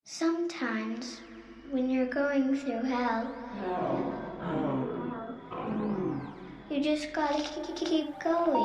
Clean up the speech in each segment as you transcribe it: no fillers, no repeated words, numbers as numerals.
Sometimes, when you're going through hell, you just gotta keep going.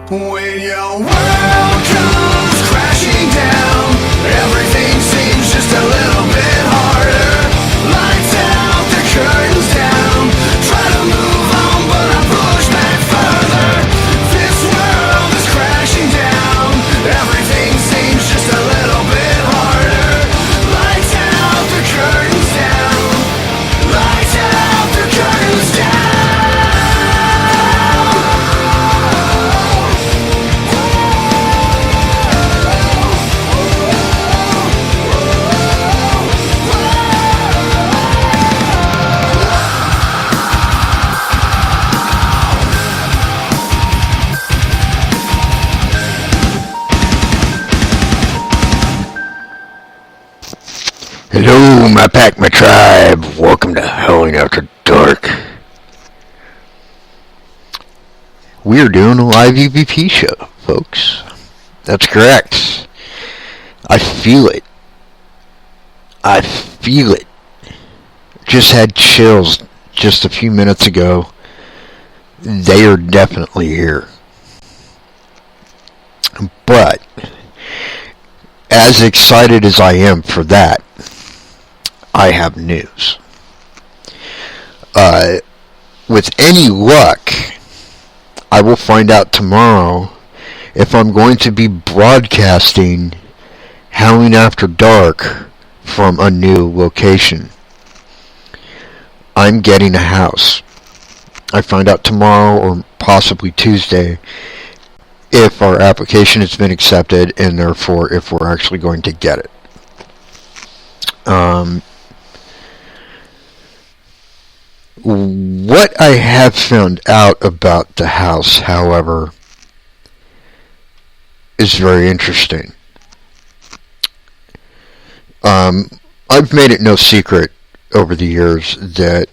When your world comes crashing down, everything seems just a little bit harder. Lights out, the curtains down. Try to move on, but I push back further. This world is crashing down, everything seems just a little bit harder. Lights out, the curtains down. Lights out, the curtains down. Hello, my pack, my tribe. Welcome to Howling After Dark. We're doing a live EVP show, folks. That's correct. I feel it. I feel it. Just had chills just a few minutes ago. They are definitely here. But, as excited as I am for that, I have news. With any luck, I will find out tomorrow if I'm going to be broadcasting Howling After Dark from a new location. I'm getting a house. I find out tomorrow or possibly Tuesday if our application has been accepted and therefore if we're actually going to get it. What I have found out about the house, however, is very interesting. I've made it no secret over the years that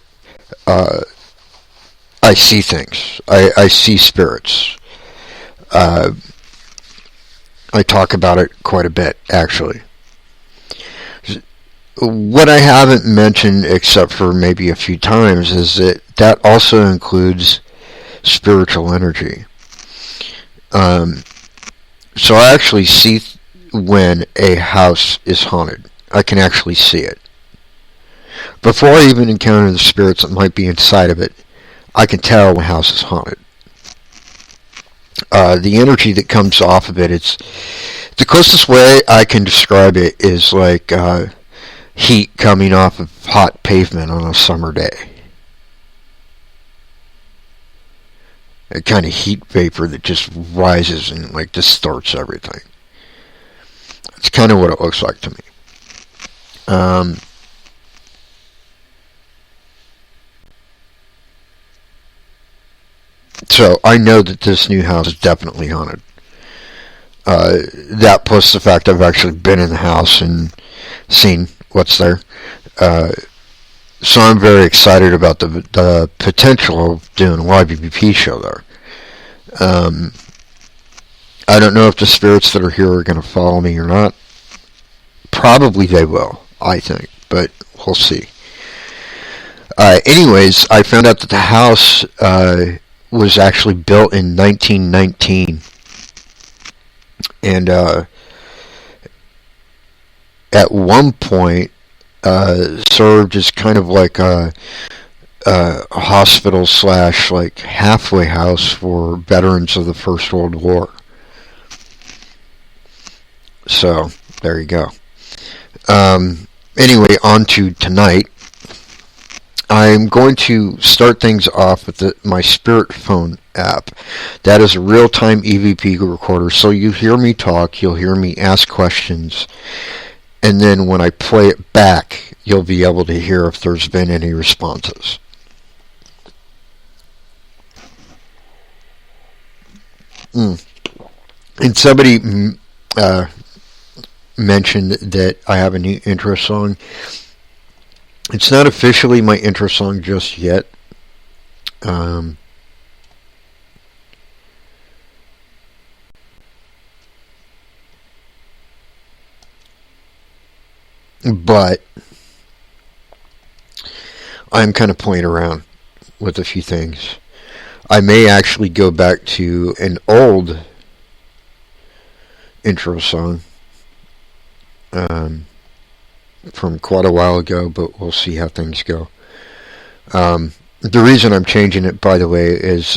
I see things. I see spirits. I talk about it quite a bit, actually. What I haven't mentioned, except for maybe a few times, is that also includes spiritual energy. So I actually see when a house is haunted. I can actually see it. Before I even encounter the spirits that might be inside of it, I can tell when a house is haunted. The energy that comes off of it, it's the closest way I can describe it is like heat coming off of hot pavement on a summer day. A kind of heat vapor that just rises and like distorts everything. It's kind of what it looks like to me. So I know that this new house is definitely haunted. That plus the fact I've actually been in the house and seen what's there. So I'm very excited about the potential of doing a live EVP show there. I don't know if the spirits that are here are going to follow me or not. Probably they will, I think, but we'll see. Anyways, I found out that the house was actually built in 1919. And at one point served as kind of like a hospital slash like halfway house for veterans of the First World War. So there you go. Anyway, on to tonight. I'm going to start things off with my Spirit Phone app. That is a real-time EVP recorder, so you hear me talk, you'll hear me ask questions, and then when I play it back, you'll be able to hear if there's been any responses. And somebody mentioned that I have a new intro song. It's not officially my intro song just yet. But I'm kind of playing around with a few things. I may actually go back to an old intro song from quite a while ago, but we'll see how things go. The reason I'm changing it, by the way, is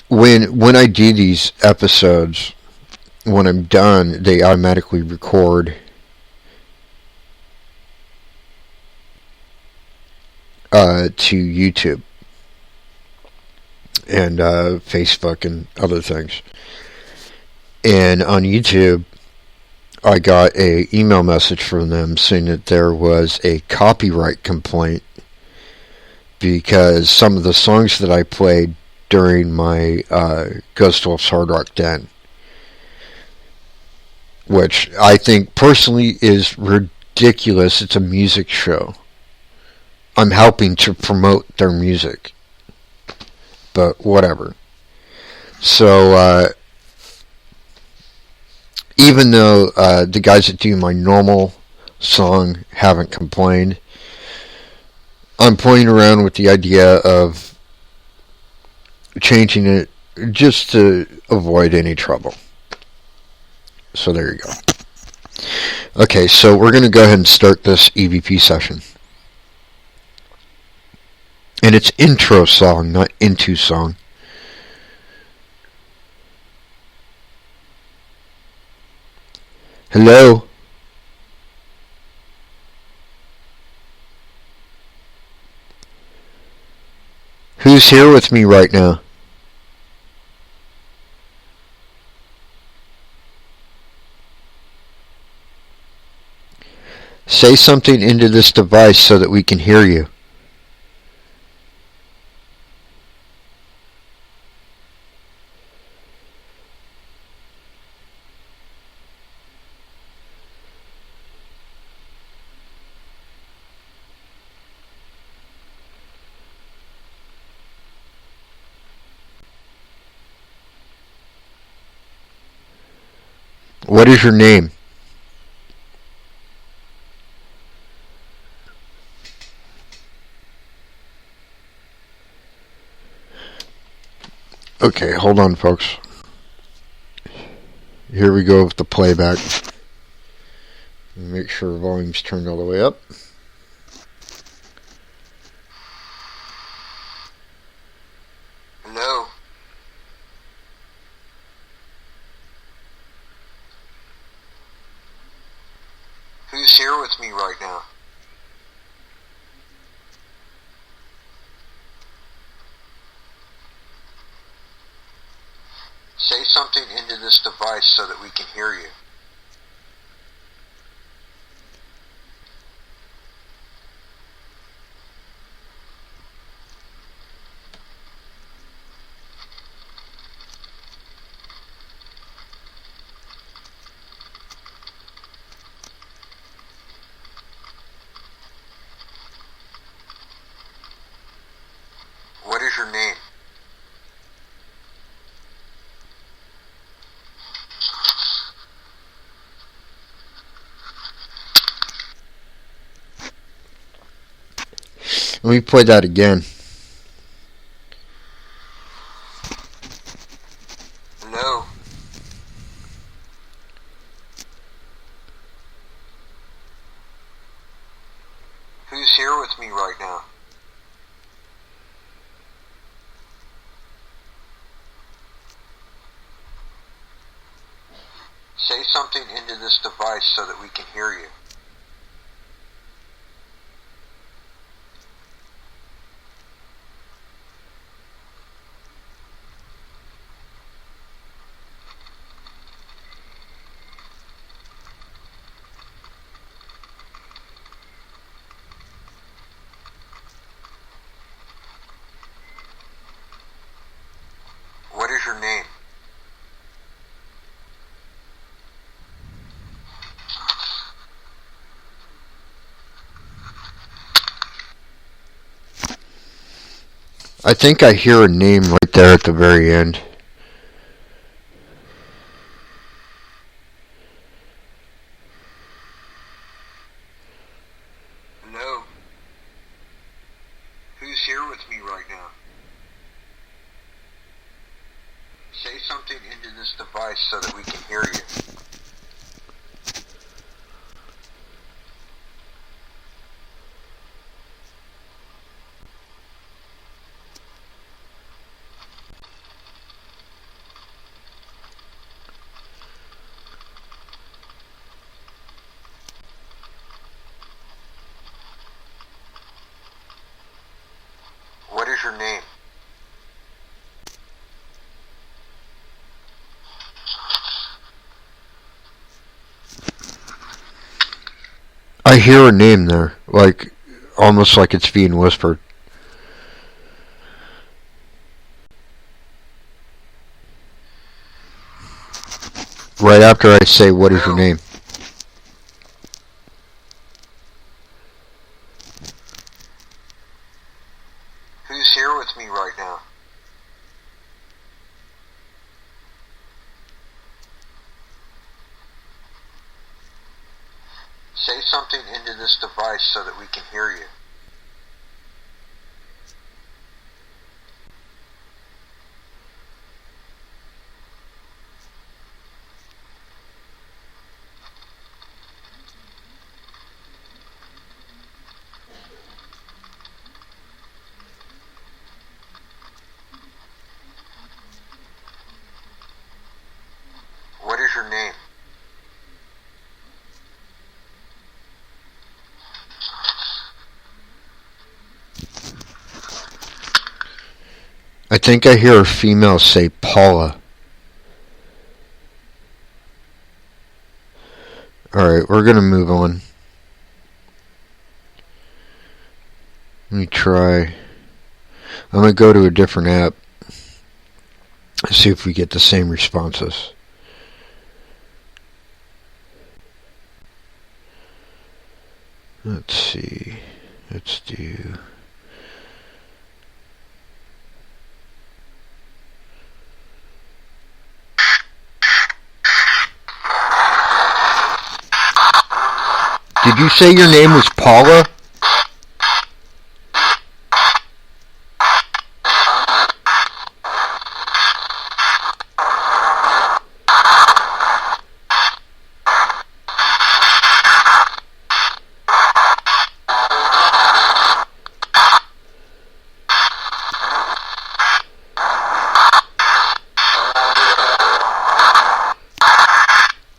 when I do these episodes, when I'm done, they automatically record to YouTube and Facebook and other things. And on YouTube, I got a email message from them saying that there was a copyright complaint because some of the songs that I played during my Ghost Wolf's Hard Rock Den, which I think personally is ridiculous. It's a music show. I'm helping to promote their music, but whatever. So even though the guys that do my normal song haven't complained, I'm playing around with the idea of changing it just to avoid any trouble. So there you go. Okay, so we're going to go ahead and start this EVP session. And it's intro song, not into song. Hello? Who's here with me right now? Say something into this device so that we can hear you. What is your name? Okay, hold on, folks. Here we go with the playback. Make sure volume's turned all the way up. Hello? Who's here with me right now? Say something into this device so that we can hear you. What is your name? Let me play that again. Hello? Who's here with me right now? Say something into this device so that we can hear you. What is your name? I think I hear a name right there at the very end. Hello? Who's here with me right now? Say something into this device so that we can hear you. What is your name? I hear a name there, like almost like it's being whispered. Right after I say, what is your name? Who's here with me right now? Say something into this device so that we can hear you. I think I hear a female say Paula. Alright, we're gonna move on. Let me try. I'm gonna go to a different app and see if we get the same responses. Let's see. Let's do. Did you say your name was Paula?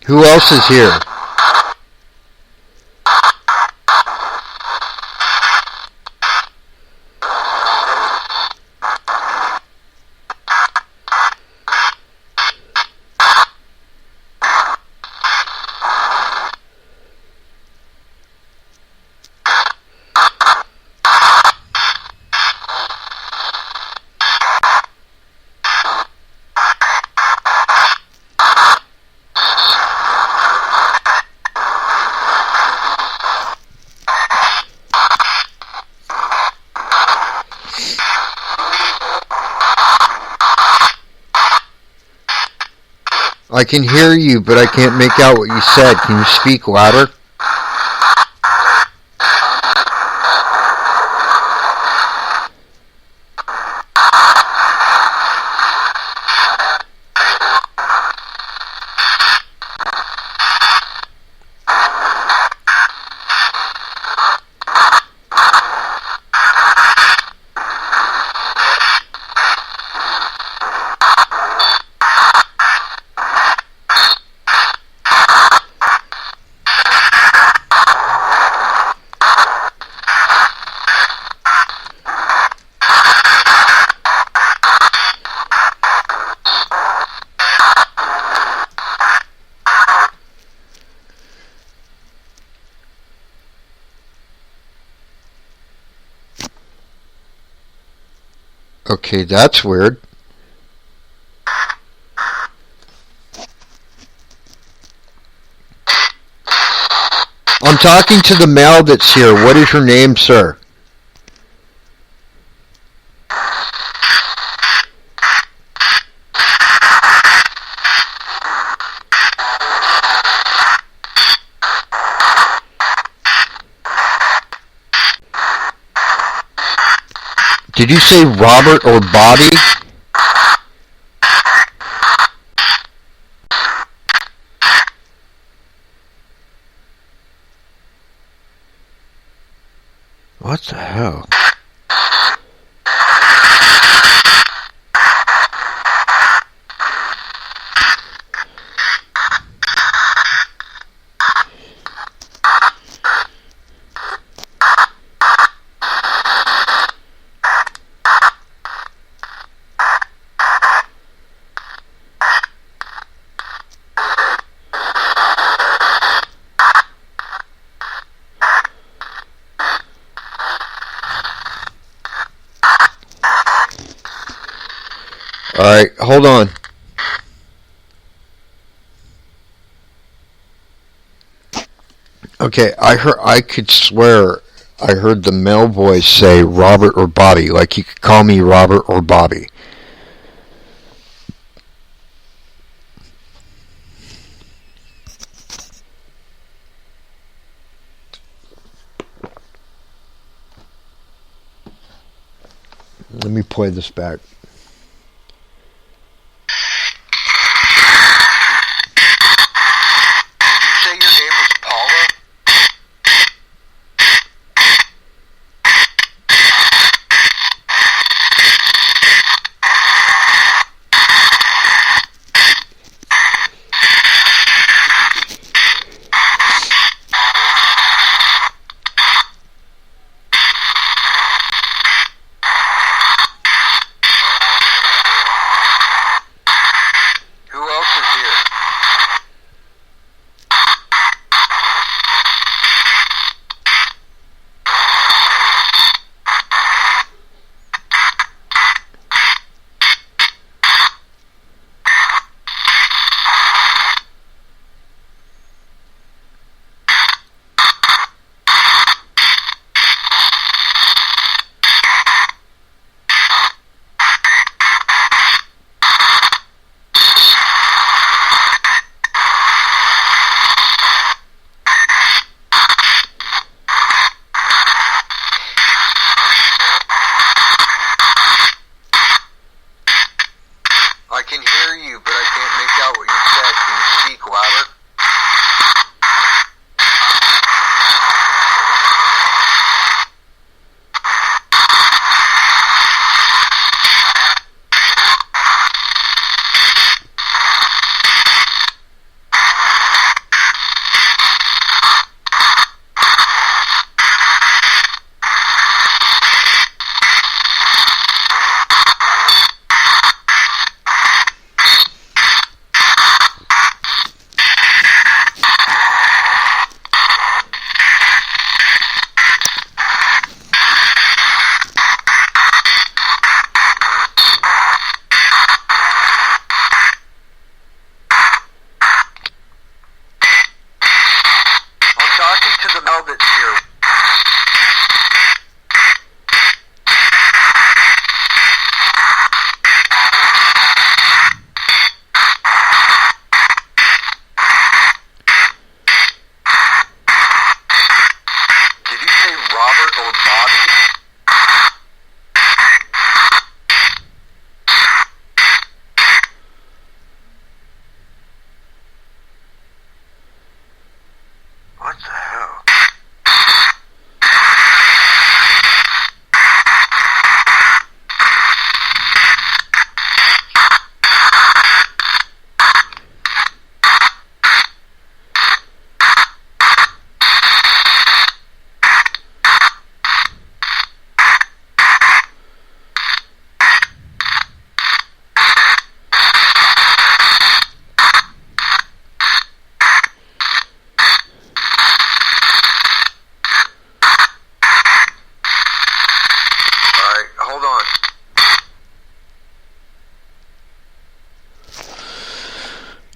Who else is here? I can hear you, but I can't make out what you said. Can you speak louder? Okay, that's weird. I'm talking to the male that's here. What is your name, sir? Did you say Robert or Bobby? What the hell? Alright, hold on. Okay, I could swear I heard the male voice say Robert or Bobby, like you could call me Robert or Bobby. Let me play this back.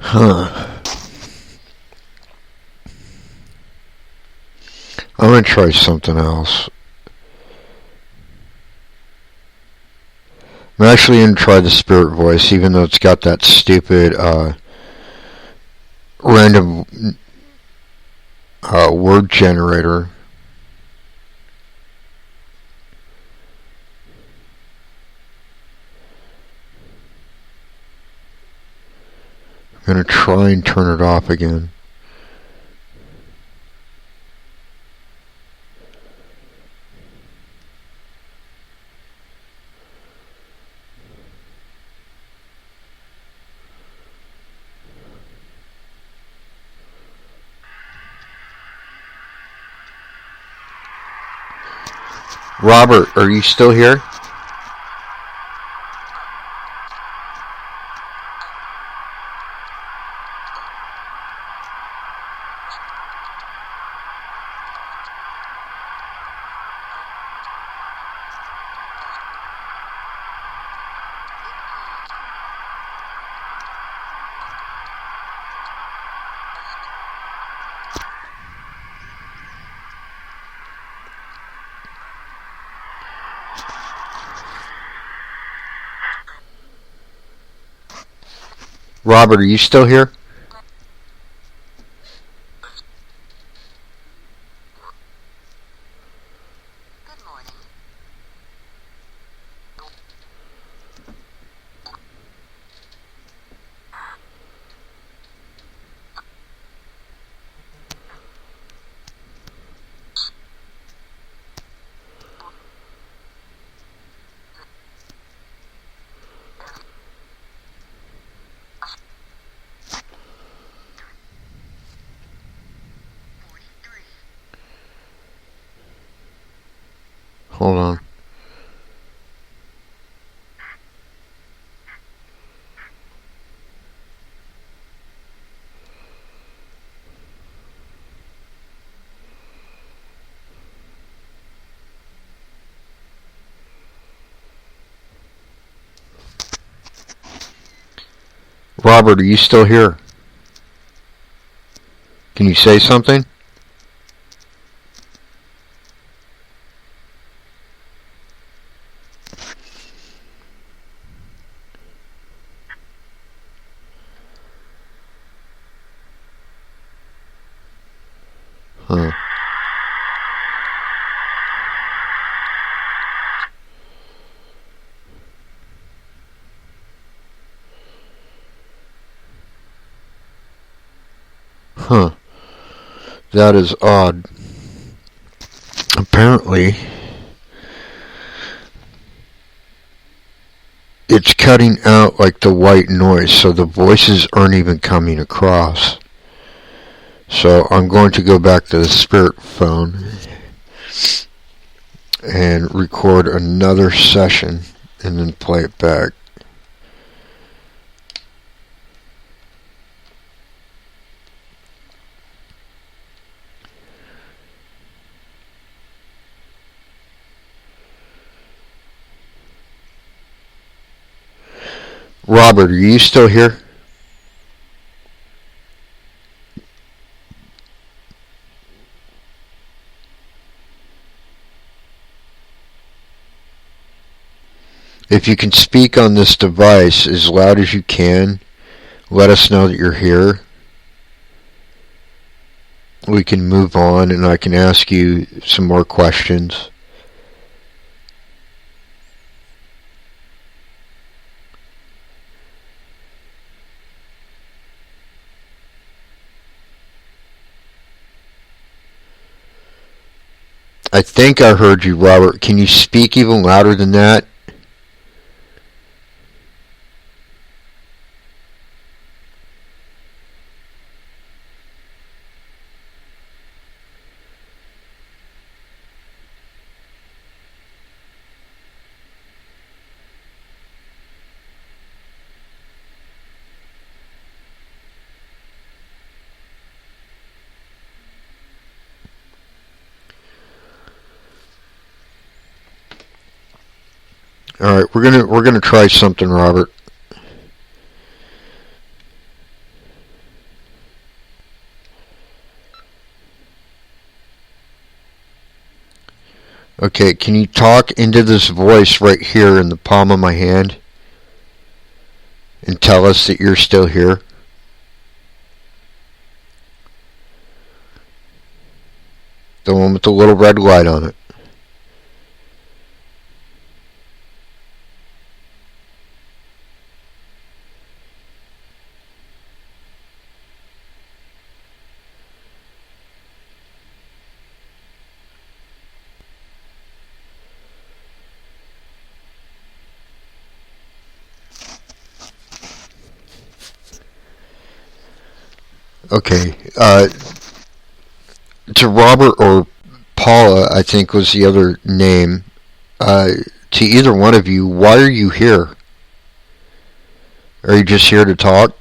Huh. I'm gonna try something else. I'm actually gonna try the spirit voice, even though it's got that stupid random word generator. I'm gonna try and turn it off again. Robert, are you still here? Robert, are you still here? Hold on. Robert, are you still here? Can you say something? Huh. Huh. That is odd. Apparently, it's cutting out like the white noise, so the voices aren't even coming across. So I'm going to go back to the spirit phone and record another session and then play it back. Robert, are you still here? If you can speak on this device as loud as you can, let us know that you're here. We can move on and I can ask you some more questions. I think I heard you, Robert. Can you speak even louder than that? All right, we're gonna try something, Robert. Okay, can you talk into this voice right here in the palm of my hand and tell us that you're still here? The one with the little red light on it. Okay, to Robert or Paula, I think was the other name. To either one of you, why are you here? Are you just here to talk?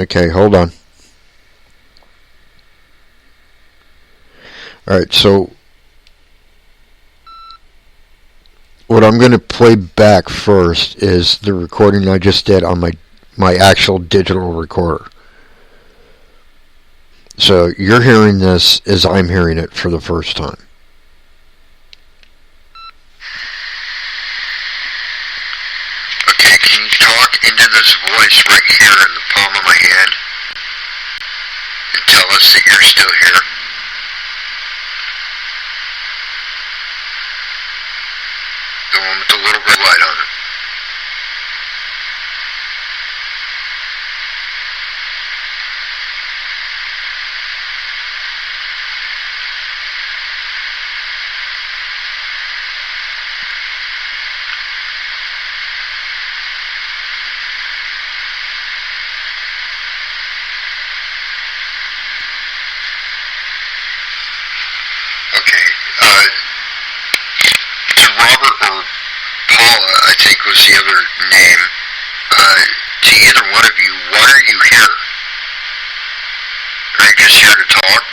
Okay, hold on. Alright, so what I'm going to play back first is the recording I just did on my actual digital recorder. So you're hearing this as I'm hearing it for the first time. Okay, can you talk into this voice right here in the palm of my hand and tell us that you're still here? The one with the little red light on it. Okay, to Robert or Paula, I think was the other name. To either one of you, why are you here? Are you just here to talk?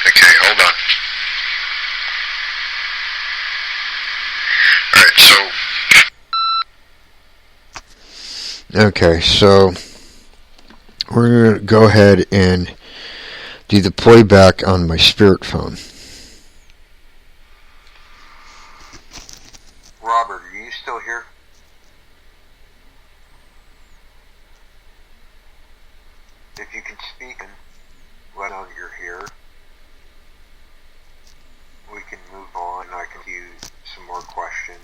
Okay, hold on. Alright, okay, so we're going to go ahead and do the playback on my spirit phone. Robert, are you still here? If you can speak and let know that you're here, we can move on. I can use some more questions.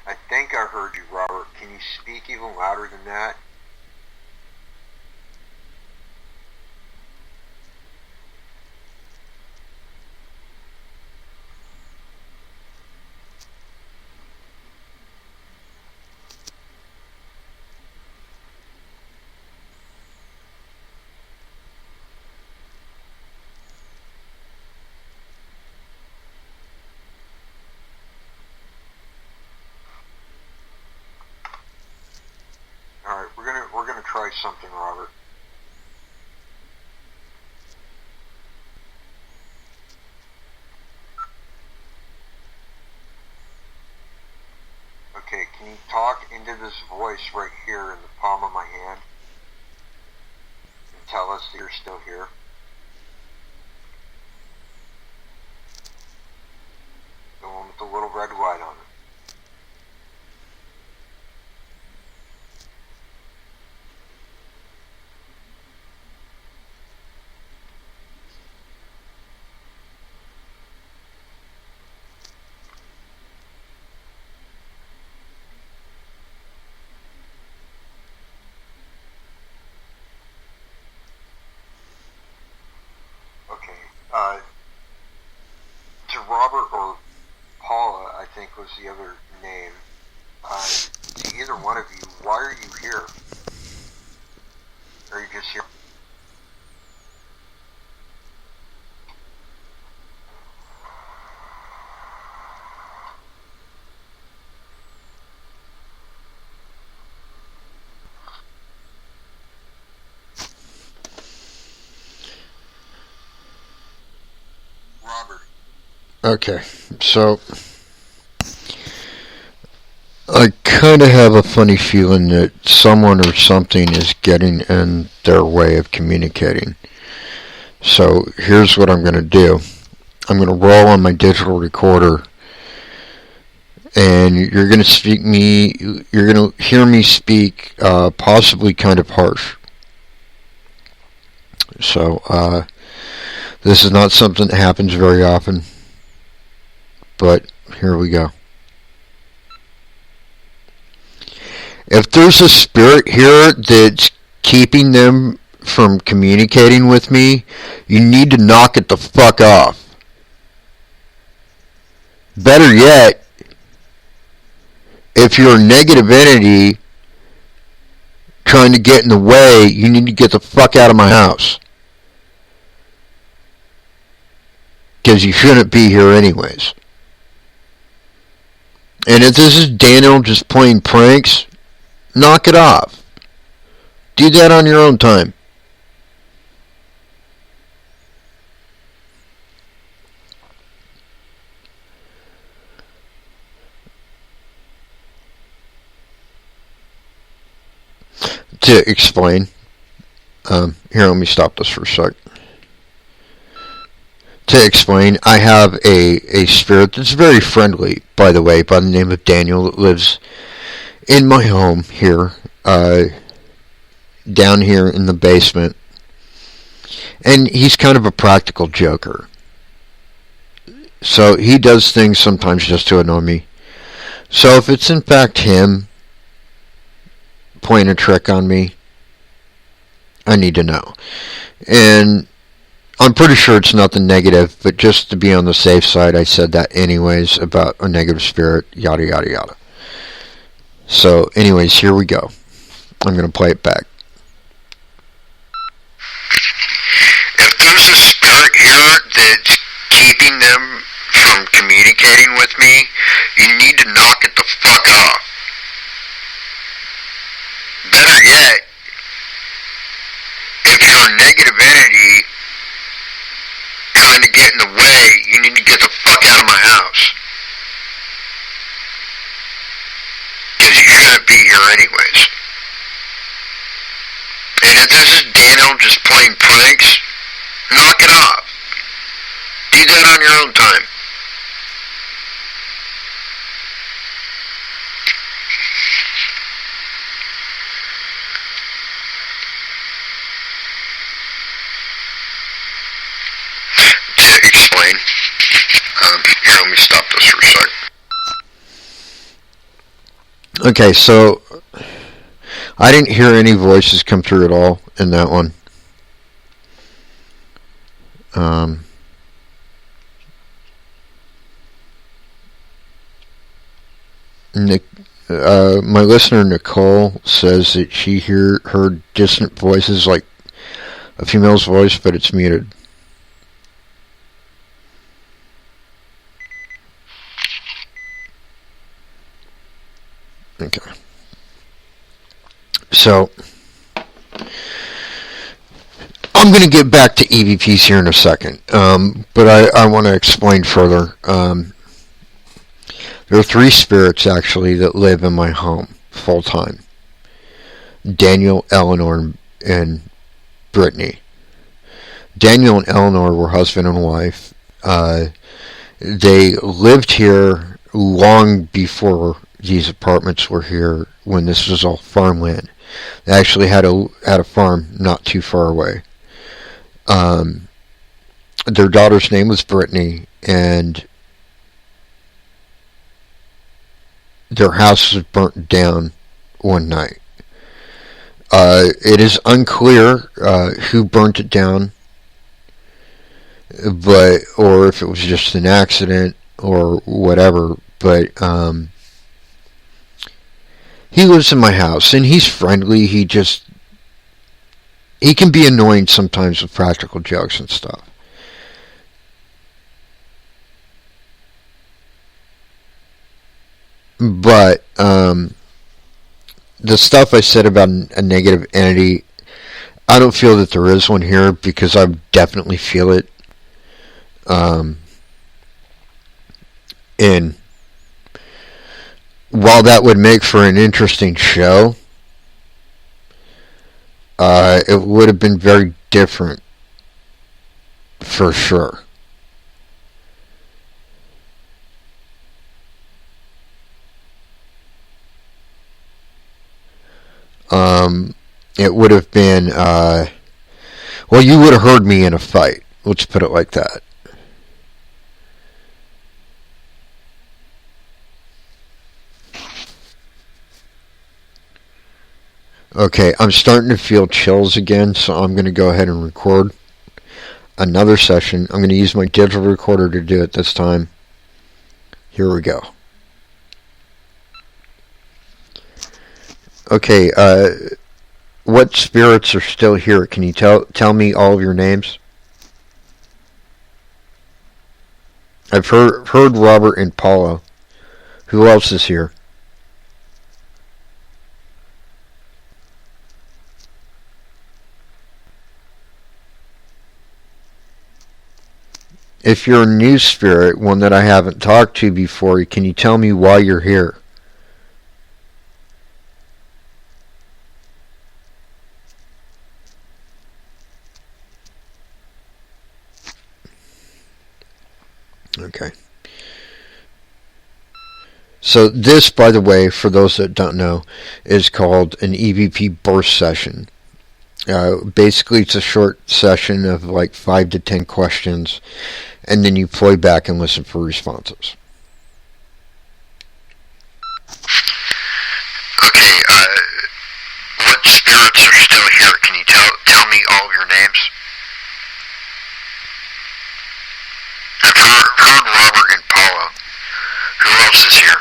I think I heard you, Robert. Can you speak even louder than that? Alright, we're gonna try something, Robert. Okay, can you talk into this voice right here in the palm of my hand and tell us that you're still here? The one with the little red light on it. was the other name. To either one of you, why are you here? Are you just here? Robert. Okay, so I kind of have a funny feeling that someone or something is getting in their way of communicating. So here's what I'm going to do. I'm going to roll on my digital recorder, and you're going to hear me speak, possibly kind of harsh. So this is not something that happens very often, but here we go. If there's a spirit here that's keeping them from communicating with me, you need to knock it the fuck off. Better yet, if you're a negative entity trying to get in the way, you need to get the fuck out of my house. Because you shouldn't be here anyways. And if this is Daniel just playing pranks, knock it off. Do that on your own time. To explain, here, let me stop this for a sec. To explain, I have a spirit that's very friendly, by the way, by the name of Daniel, that lives in my home here, down here in the basement. And he's kind of a practical joker. So he does things sometimes just to annoy me. So if it's in fact him playing a trick on me, I need to know. And I'm pretty sure it's nothing negative, but just to be on the safe side, I said that anyways about a negative spirit, yada yada yada. So anyways, here we go. I'm going to play it back. If there's a spirit here that's keeping them from communicating with me, you need to knock it the fuck off. Better yet, if you're a negative entity trying to get in the way, you need to get the fuck out of my house. Because you shouldn't be here anyways. And if this is Daniel just playing pranks, knock it off. Do that on your own time. To explain, here, let me stop this for a sec. Okay, so I didn't hear any voices come through at all in that one. My listener Nicole says that she heard distant voices like a female's voice, but it's muted. Okay. So, I'm going to get back to EVPs here in a second, but I want to explain further. There are 3 spirits, actually, that live in my home full-time. Daniel, Eleanor, and Brittany. Daniel and Eleanor were husband and wife. They lived here long before these apartments were here, when this was all farmland. They actually had a farm not too far away. Their daughter's name was Brittany, and their house was burnt down one night. It is unclear who burnt it down, or if it was just an accident or whatever. but he lives in my house, and he's friendly. He can be annoying sometimes with practical jokes and stuff. But the stuff I said about a negative entity, I don't feel that there is one here because I definitely feel it. And while that would make for an interesting show, it would have been very different for sure. It would have been, well, you would have heard me in a fight. Let's put it like that. Okay, I'm starting to feel chills again, so I'm going to go ahead and record another session. I'm going to use my digital recorder to do it this time. Here we go. Okay, what spirits are still here? Can you tell me all of your names? I've heard Robert and Paula. Who else is here? If you're a new spirit, one that I haven't talked to before, can you tell me why you're here? Okay. So this, by the way, for those that don't know, is called an EVP burst session. Basically, it's a short session of like 5 to 10 questions, and then you play back and listen for responses. Okay, what spirits are still here? Can you tell me all of your names? I've heard Robert and Paula. Who else is here?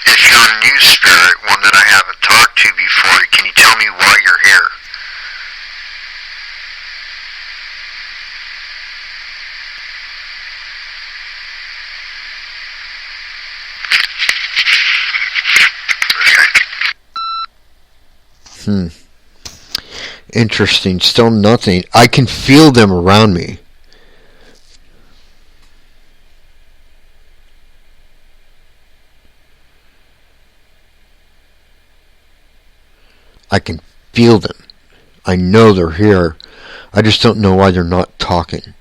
If you're a new spirit, one that I haven't talked to before, can you tell me why you're here? Interesting. Still nothing. I can feel them around me. I can feel them. I know they're here. I just don't know why they're not talking.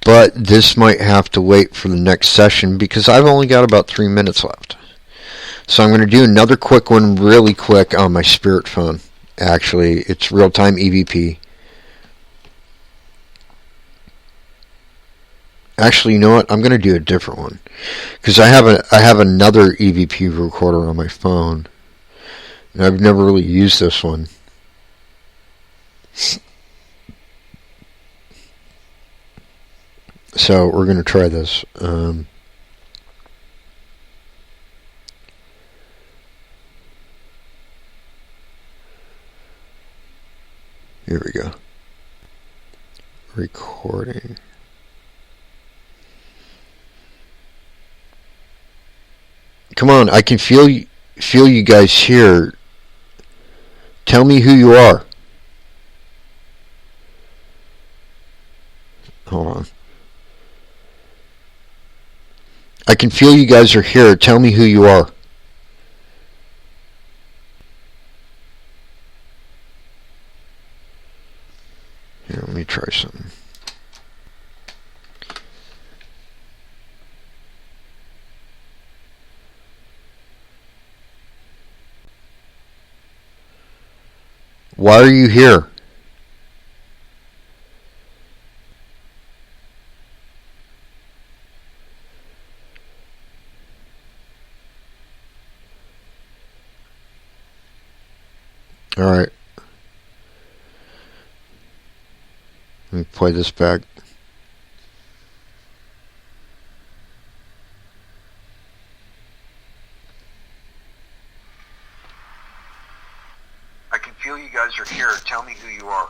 But this might have to wait for the next session because I've only got about 3 minutes left. So I'm going to do another quick one really quick on my spirit phone. Actually, it's real-time EVP. Actually, you know what? I'm going to do a different one because I have another EVP recorder on my phone. And I've never really used this one. So we're going to try this. Here we go. Recording. Come on, I can feel you guys here. Tell me who you are. Hold on. I can feel you guys are here. Tell me who you are. Here, let me try something. Why are you here? Alright. Let me play this back. I can feel you guys are here. Tell me who you are.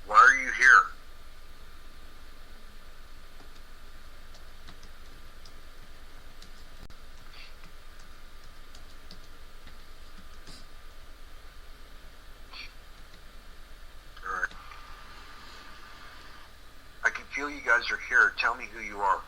Why are you here? Alright. I can feel you guys are here. Tell me who you are.